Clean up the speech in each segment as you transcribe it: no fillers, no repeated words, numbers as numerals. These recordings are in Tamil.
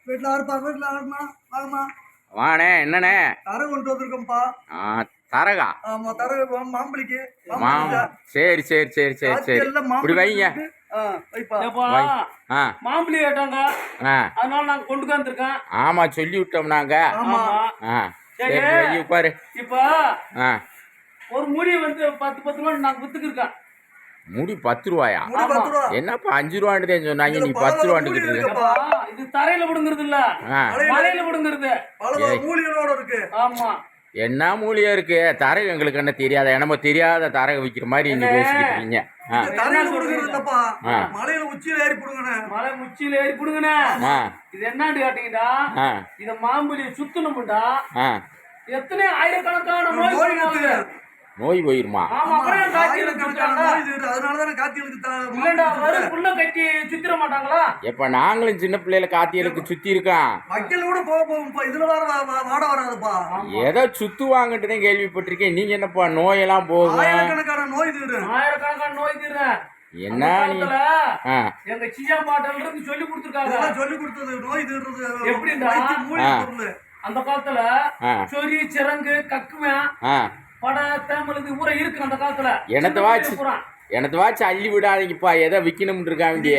வீட்டுல இருப்பா, வீட்டுல இருமா, வாங்கம்மா. வாண்ணே, என்னண்ணே? தரகு கொண்டு வந்திருக்கோம்ப்பா. தரகா? ஆமா, தரகு மாம்பழிக்கு. சரி சரி சரி சரி சரி, இப்படி வைங்க. மாம்பழி கேட்டாங்க, அதனால நாங்க கொண்டு வந்திருக்கோம். ஆமா, சொல்லி விட்டோம் நாங்க. சரி உட்காரு. இப்ப ஒரு மூடி வந்து 10 ரூபா நாங்க வித்துக்கிருக்கோம். முடி 10 ரூபாயா? என்னப்பா 5 ரூபான்னு சொன்னாங்க, நீ 10 ரூபான்னு இருக்க. இது தரையில விடுங்கிறது இல்ல, மலையில விடுங்கிறது. இருக்கு. ஆமா, என்ன மூலியா இருக்கு? தரகு எங்களுக்கு என்ன தெரியாத, என்னமோ தெரியாத தரகு விற்கிற மாதிரி நீங்க பேசிக்கிட்டீங்க. மலையில உச்சியில ஏறி புடுங்கண்ணே. மலை உச்சியில ஏறி புடுங்கண்ணே. இது என்னன்னு கேட்டீங்கடா, இத மாம்பழி சுத்தணும்டா, எத்தனை ஆயிரக்கணக்கான நோய் போயிருமா? எப்ப நாங்களும் சின்ன பிள்ளைல காத்தியலுக்கு சுத்தி இருக்கோம். ஏதோ சுத்துவாங்கன்னு தான் கேள்விப்பட்டிருக்கேன். நீங்க என்னப்பா நோயெல்லாம் போகும்? ஆயிரக்கணக்கான நோய் தீர என்ன எங்க சியா பாட்டல் இருந்து சொல்லி கொடுத்துருக்காங்க. சொல்லி கொடுத்தது நோய் தீர்றது எப்படின்னா, அந்த காலத்துல சொறி சிறங்கு கக்குவேன் பட தேமலுக்கு ஊரை இருக்கு அந்த காலத்துல. எனக்கு வாட்சி அள்ளி விடாதீங்கப்பா, ஏதோ விக்கணும் இருக்காங்க.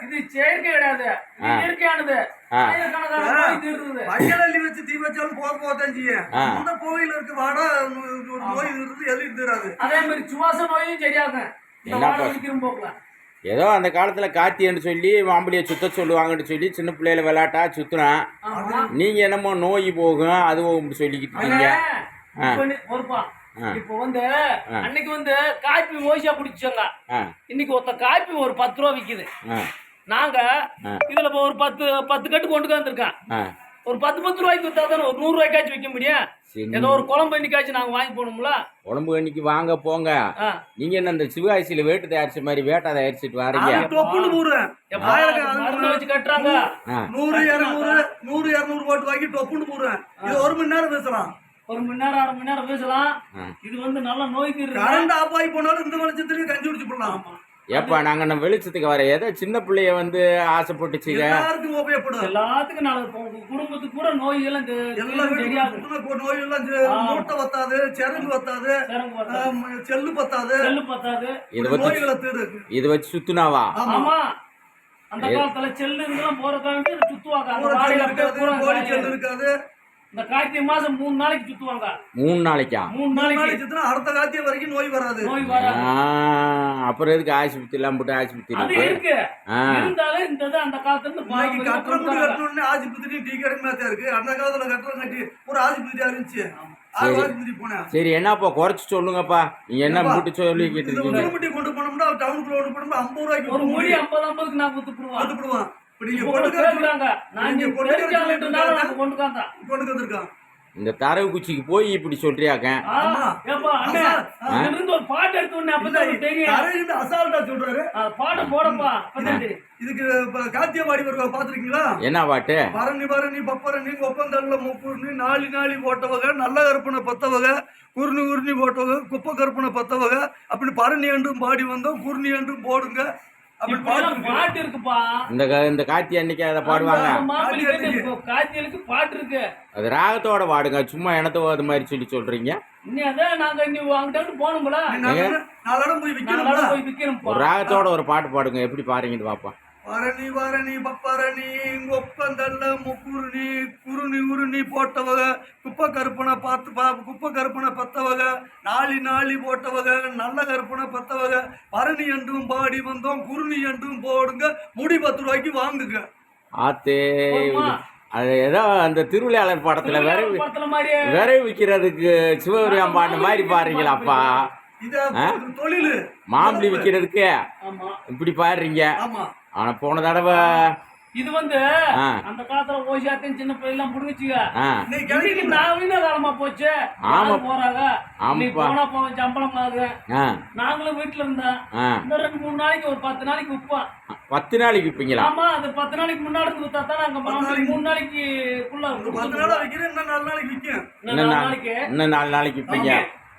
இது செயற்கை கிடையாது, இயற்கையானது. அதே மாதிரி சுவாச நோயும் சரியாகும் போக்குல. ஏதோ அந்த காலத்துல காத்தின்னு சொல்லி மாம்பழியை சுத்த சொல்லுவாங்கன்னு சொல்லி சின்ன பிள்ளைல விளையாட்டா சுத்துறான். நீங்க என்னமோ நோய் போகும் அதுவும் சொல்லிக்கிட்டு இருக்கீங்க. இப்ப வந்து அன்னைக்கு வந்து காப்பி ஓசியா குடிச்சாங்க, இன்னைக்கு ஒருத்த காப்பி ஒரு 10 ரூபா விக்குது. நாங்க இதுல ஒரு 10 கட்டு கொண்டு வந்திருக்கேன். ஒரு 10 ரூபாய்க்கு வித்தாதான் ஒரு 100 ரூபாய்க்காச்சும் விற்க முடியும். ஏதோ ஒரு குழம்பு எண்ணிக்காச்சும் நாங்க வாங்கி போகணும்ல. குழம்பு எண்ணிக்கு வாங்க போங்க. நீங்க என்ன இந்த சிவகாசியில வேட்டு தயாரிச்ச மாதிரி வேட்டை தயாரிச்சுட்டு வரீங்க? வச்சு கட்டுறாங்க. 100 200 போட்டு வாங்கி டொப்புன்னு போடுறேன். இது 1 மணி நேரம் பேசலாம், 1 மணி நேரம் 1/2 மணி நேரம் பேசலாம். இது வந்து நல்ல நோய் தீர்வு. கரண்ட் ஆஃப் ஆகி போனாலும் இந்த வெளிச்சத்துலயும் கஞ்சி குடிச்சு போடலாம். ஏப்பா நாங்க நம்ம வெளிச்சத்துக்கு வர ஏதோ சின்ன பிள்ளைய வந்து ஆசைப்பட்டுச்சுங்க. எல்லாத்துக்கும் குடும்பத்துக்கு கூட நோய் எல்லாம் நோய் எல்லாம் மூட்டை பத்தாது, செருங்கு பத்தாது, செல்லு பத்தாது. இது வச்சு சுத்துனாவா? ஆமா, அந்த காலத்துல செல்லு இதெல்லாம் போறதுக்காக சுத்துவாங்க. இருக்காது. இந்த கார்த்திகை மாசம் 3 நாளைக்கு சுத்துவாங்க. 3 நாளைக்கா? 3 நாளைக்கு சுத்தினா அடுத்த கார்த்திகை வரைக்கும் நோய் வராது. அப்புறம் எதுக்கு ஆஸ்பத்திரி எல்லாம் போட்டு ஆஸ்பத்திரி இருக்கு? இருந்தாலும் இந்த அந்த காலத்துல இருந்து கட்டணும் ஆஸ்பத்திரி டீ கடைமா தான் இருக்கு. அந்த காலத்துல கட்டணம் கட்டி ஒரு ஆஸ்பத்திரியா இருந்துச்சு. சரி, என்னப்பா குறைச்சு சொல்லுங்கப்பா. நீங்க என்ன மூட்டு சொல்லிக்கிட்டு இருக்கீங்க? கொண்டு போனோம்னா டவுனுக்குள்ள கொண்டு போனோம்னா 50 ரூபாய்க்கு ஒரு மூடி 50 நான் வித்துடுவான். இந்த தரவு குச்சிக்கு போய் இப்படி சொல்றியாக்க? இதுக்கு காத்தியவாடி பாத்துருக்கீங்களா? என்ன பாட்டு? பரணி பரணி பப்பரணி ஒப்பந்தல்ல முக்குருணி நாளி நாளி போட்டவக நல்ல கருப்பனை பத்தவக குருணி உருணி போட்டவக குப்பை கருப்பனை பத்தவக அப்படி பரணி என்றும் பாடி வந்தோம் குருணி என்றும் போடுங்க. பாட்டு இருக்குப்பா. இந்த காத்தி அன்னைக்கு அதை பாடுவாங்க. காத்தியலுக்கு பாட்டு இருக்கு, அது ராகத்தோட பாடுங்க. சும்மா எனத்தோ அது மாதிரி சொல்லி சொல்றீங்க. ஒரு ராகத்தோட ஒரு பாட்டு பாடுங்க. எப்படி பாருங்கன்னு பாப்பா. பரணி பரணி பப்பரணி ஒப்பந்தல்ல முக்குருணி குருணி உருணி போட்டவக குப்பை கருப்பனை குப்பை கருப்பனை பத்தவக நாளி நாளி போட்டவக நல்ல கருப்பனை பத்தவக பரணி என்றும் பாடி வந்தோம் குருணி என்றும் போடுங்க முடி 10 ரூபாய்க்கு வாங்குங்க. ஆத்தே, அது ஏதோ அந்த திருவிளையாளர் படத்துல விரைவு விற்கிறதுக்கு சிவபெருமான் பாட்டு மாதிரி பாருங்களாப்பா. தொழில் மாம்பழி விற்கிறதுக்கு இப்படி பாடுறீங்க. ஆனா போன தடவை இது வந்து அந்த காலத்துல ஓசியாத்தையும் சின்ன பிள்ளை எல்லாம் புடுங்குச்சுங்க. நவீன காலமா போச்சு. போறாங்க போனா போவோம் சம்பளம் ஆகுது. நாங்களும் வீட்டுல இருந்தோம். இந்த 2-3 நாளைக்கு ஒரு 10 நாளைக்கு விற்போம். 10 நாளைக்கு விற்பீங்களா? ஆமா, அது 10 நாளைக்கு முன்னாடி வித்தா தான் நாங்க 3 நாளைக்குள்ள 10 நாள் வைக்கிறேன். இன்னும் 4 நாளைக்கு விற்கும். இன்னும் 4 நாளைக்கு விற்பீங்க.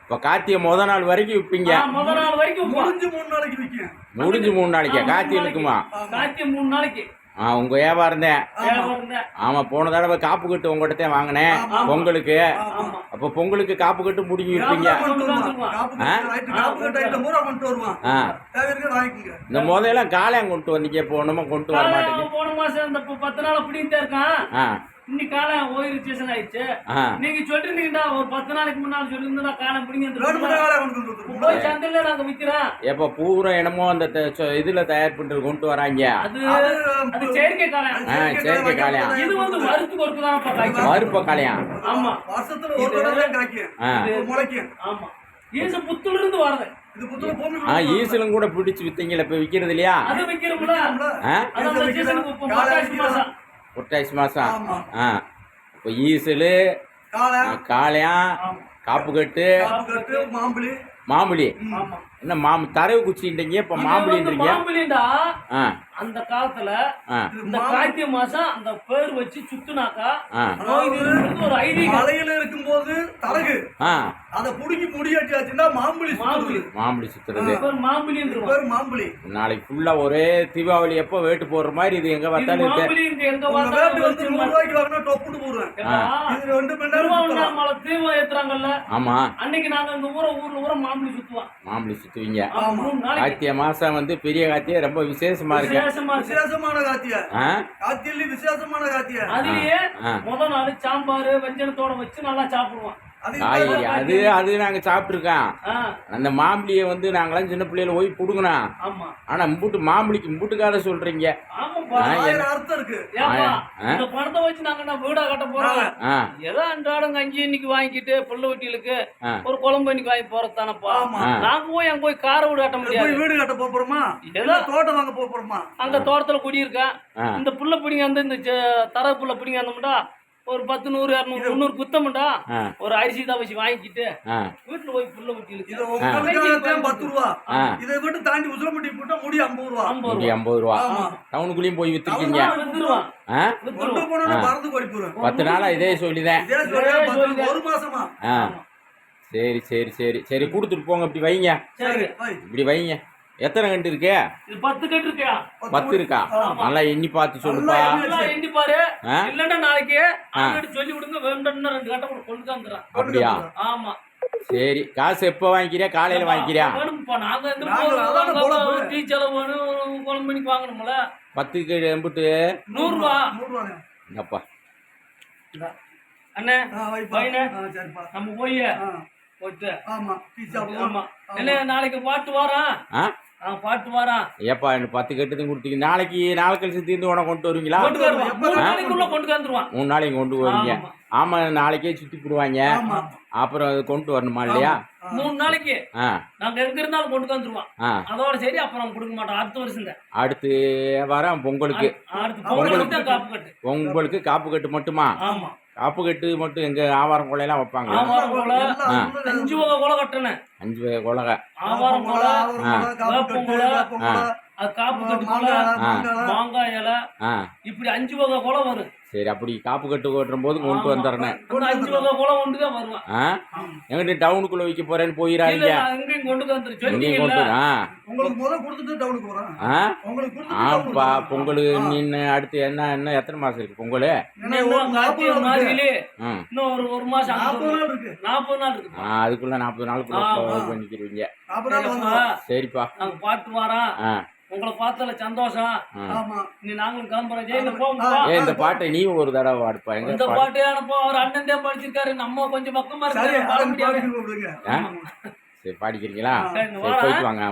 இப்ப கார்த்திகை முத நாள் வரைக்கும் விற்பீங்க. முத நாள் வரைக்கும் முடிஞ்சு 3 நாளைக்கு விற்கும். முடிஞ்சு 3 நாளைக்கா கார்த்திகை இருக்குமா? கார்த்திகை 3 நாளைக்கு. உங்க வியாபாரம் தான். வியாபாரம் தான். ஆமா, போன தடவை காப்பு கட்டு உங்ககிட்ட தான் வாங்கினேன் பொங்கலுக்கு. அப்போ பொங்கலுக்கு காப்பு கட்டு முடிஞ்சு விற்பீங்க. இந்த முதல்ல காளையம் கொண்டு வந்தீங்க, போனோமா கொண்டு வர மாட்டேங்க. போன மாசம் இந்த 10 நாள் அப்படின்ட்டு இருக்கான். இன்னைக்கு காலம் ஓய்வு சீசன் ஆயிடுச்சு. நீங்க சொல்லிருந்தீங்கடா ஒரு 10 நாளைக்கு முன்னால சொல்லிருந்தா காலம் பிடிங்க போய் சந்தையில நாங்க விக்கிறோம். எப்ப பூரா என்னமோ அந்த இதுல தயார் பண்றது கொண்டு வராங்க. அது செயற்கை காலம். செயற்கை காளையம். இது வந்து மருத்து கொடுக்குதான் மறுப்ப காளையம். ஆமா, வருஷத்துல ஒரு தடவை முளைக்கும். ஆமா, ஈச புத்துல இருந்து வரது. ஈசலும் கூட பிடிச்சு வித்தீங்களா இப்ப விக்கிறது இல்லையா? அது விக்கிறோம்ல. அது சீசனுக்கு புரட்டாசி மாசம். இப்போ ஈசலு, காளையம், காப்புக்கட்டு, மாம்புளி. என்ன தரவு குச்சின்றீங்க, இப்ப மாம்புளின்றீங்க. அந்த காலத்துல இந்த கார்த்திகை மாசம் அந்த பேர் வச்சு சுத்துனாக்கா ஒரு ஐதீகம். மலையில இருக்கும்போது தரகு அத புடிங்கி முடியாட்டியாச்சுன்னா மாம்புளி சுத்துறது. மாம்புளி நாளைக்கு ஃபுல்லா ஒரே தீபாவளி எப்போ வேட்டு போடுற மாதிரி இது எங்க பார்த்தாலும் ஏத்துறாங்கல்ல. ஆமா, அன்னைக்கு நாங்க இந்த ஊர்ல மாம்புளி சுத்துவோம். மாம்புளி சுத்துவீங்க. கார்த்திகை மாசம் வந்து பெரிய கார்த்திகை ரொம்ப விசேஷமா இருக்கு. விசேஷமான காத்தியில விசேஷமான காத்தியா. அதுலயே முதல் நாள் சாம்பார் வெஞ்சனத்தோட வச்சு நல்லா சாப்பிடுவோம். அது நாங்க சாப்பிட்டுருக்கோம். அந்த மாம்புளியை வந்து நாங்களாம் சின்ன பிள்ளையில போய் புடுங்கணும். ஆனா மாம்புளிக்கு முட்டுக்கார சொல்றீங்க. அர்த்தம் இருக்கு. இந்த பணத்தை வச்சு நாங்க வீடா கட்ட போறோம். ஏதோ அன்றாடம் கஞ்சி இன்னைக்கு வாங்கிட்டு புள்ள வெட்டிகளுக்கு ஒரு குழம்பு இன்னைக்கு வாங்கி போறதானப்பா. நாங்க போய் அங்க போய் கார வீடு கட்ட முடியாது. வீடு கட்ட போறோமா, ஏதோ தோட்டம் வாங்க போறோமா. அங்க தோட்டத்துல குடியிருக்கேன். இந்த புள்ள பிடிங்க வந்து இந்த தர புள்ள பிடிங்க வந்தோம்டா ஒரு 10, 100, 200, 300 குத்தமுண்டா ஒரு அரிசி தான் வச்சு வாங்கிட்டு வீட்டுல போய் புள்ள ஊட்டியிருக்கு. 10 ரூபா. இதை விட்டு தாண்டி உசுரம்பட்டி போட்டா முடி 50 ரூபா. 50 ரூபா. டவுனுக்குள்ளேயும் போய் வித்துருக்கீங்க. 10 நாளா இதே சொல்லிதான். 1 மாசமா. சரி சரி சரி சரி, கொடுத்துட்டு போங்க. இப்படி வைங்க, இப்படி வைங்க. எத்தனை கண்டு இருக்கு? 10 கட்டு இருக்கா? 10 இருக்கா? நல்லா எண்ணி பார்த்து சொல்லுப்பா. எண்ணி பாரு. இல்லன்னா நாளைக்கு சொல்லி விடுங்க, வேண்டாம்னா 2 கட்டை கொண்டு வந்துடுறேன். அப்படியா? ஆமா. சரி, காசு எப்போ வாங்கிக்கிறியா? காலையில வாங்கிக்கிறியா? நாங்க டீ செலவு வேணும், குழம்பு மணிக்கு வாங்கணும்ல. 10க்கு எம்பிட்டு? 100 ரூபா. அப்பா அண்ணே நம்ம போய் என்ன நாளைக்கு பாட்டு வாரான். பாட்டு வாரான். ஏப்பா 10 கட்டுதான் கொடுத்தீங்க. நாளைக்கு நாளை கழிச்சு தீர்ந்து உனக்கு கொண்டு வருவீங்களா? 3 நாளைக்குள்ள கொண்டு வந்துருவான். 3 நாளைக்கு கொண்டு வருவீங்க. ஆமா, நாளைக்கே சுத்தி போடுவாங்க. அப்புறம் அது கொண்டு வரணுமா இல்லையா? 3 நாளைக்கு நாங்க எங்க இருந்தாலும் கொண்டு வந்துருவோம். அதோட சரி, அப்புறம் கொடுக்க மாட்டோம். அடுத்த வருஷம் அடுத்து வரோம் பொங்கலுக்கு. பொங்கலுக்கு காப்பு கட்டு மட்டுமா? காப்பு கட்டு மட்டும் எங்க ஆவாரம் கொலையெல்லாம் வைப்பாங்க. 5 வகை கொலை கட்டணும். 5 வகை கொலை. ஆவாரம் கொலை, வேப்பம் கொலை, காப்பு கட்டு கொலை, மாங்காய் இலை, இப்படி 5 வகை கொலை வரும். சரி, அப்படி காப்பு கட்டு ஓட்டுற போது கொண்டு வந்துடுறேன். 5 வகை கொலை கொண்டு தான் வருவான். எங்கிட்ட டவுனுக்குள்ள வைக்க போறேன்னு போயிடாதீங்க. எங்கேயும் கொண்டு வந்துரு. எங்கேயும் கொண்டு ஆப்பா. பொங்கலுக்கு நின்று அடுத்து என்ன எத்தனை மாசம் இருக்கு பொங்கல்? இன்னும் ஒரு மாசம் 40 நாள் இருக்கு. அதுக்குள்ள 40 நாளுக்குள்ள பண்ணிக்கிறீங்க. சரிப்பா, நாங்க பாட்டு வாரோம். உங்களை பார்த்தல சந்தோஷம். நீ நாங்களும் கிளம்புறோம். இந்த பாட்டை நீ ஒரு தடவை பாடுப்பா. இந்த பாட்டு அவர் அண்ணன் தான் படிச்சிருக்காரு. நம்ம கொஞ்சம் பக்கமா இருக்காரு, பாட முடியாது. சரி, பாடிக்கிறீங்களா? போயிட்டு வாங்க.